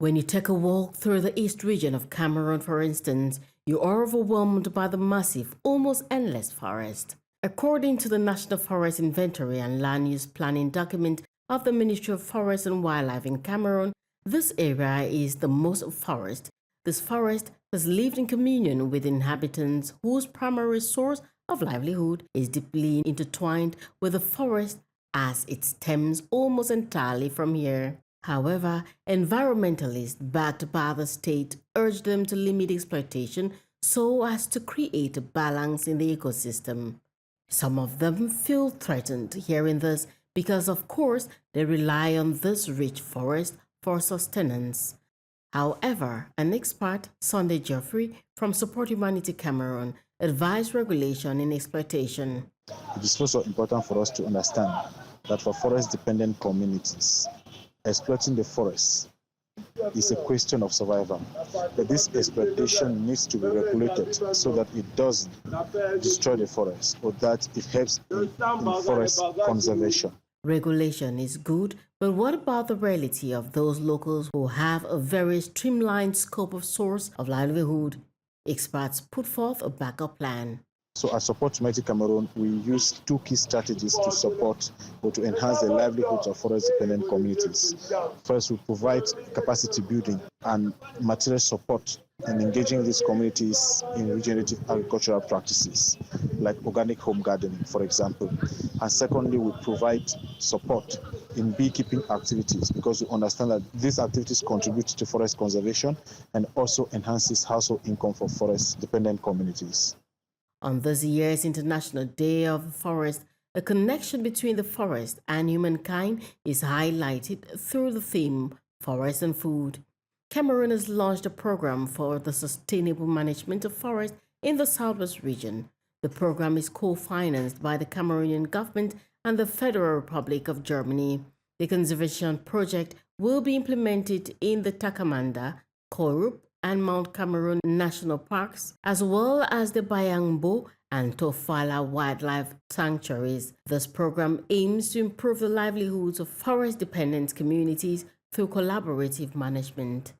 When you take a walk through the east region of Cameroon, for instance, you are overwhelmed by the massive, almost endless forest. According to the National Forest Inventory and Land Use Planning document of the Ministry of Forest and Wildlife in Cameroon, this area is the most forest. This forest has lived in communion with inhabitants whose primary source of livelihood is deeply intertwined with the forest as it stems almost entirely from here. However, environmentalists backed by the state urge them to limit exploitation so as to create a balance in the ecosystem. Some of them feel threatened hearing this because, of course, they rely on this rich forest for sustenance. However, an expert, Sunday Geoffrey from Support Humanity Cameroon, advised regulation in exploitation. It is also important for us to understand that for forest-dependent communities, exploiting the forest is a question of survival. But this exploitation needs to be regulated so that it doesn't destroy the forest or that it helps in forest conservation. Regulation is good, but what about the reality of those locals who have a very streamlined scope of source of livelihood? Experts put forth a backup plan. So at Support Humanity Cameroon, we use two key strategies to support or to enhance the livelihoods of forest-dependent communities. First, we provide capacity building and material support in engaging these communities in regenerative agricultural practices, like organic home gardening, for example. And secondly, we provide support in beekeeping activities because we understand that these activities contribute to forest conservation and also enhances household income for forest-dependent communities. On this year's International Day of the Forest, a connection between the forest and humankind is highlighted through the theme Forest and Food. Cameroon has launched a program for the sustainable management of forests in the southwest region. The program is co-financed by the Cameroonian government and the Federal Republic of Germany. The conservation project will be implemented in the Takamanda, Korup, and Mount Cameroon National Parks, as well as the Bayangbo and Tofala wildlife sanctuaries. This program aims to improve the livelihoods of forest-dependent communities through collaborative management.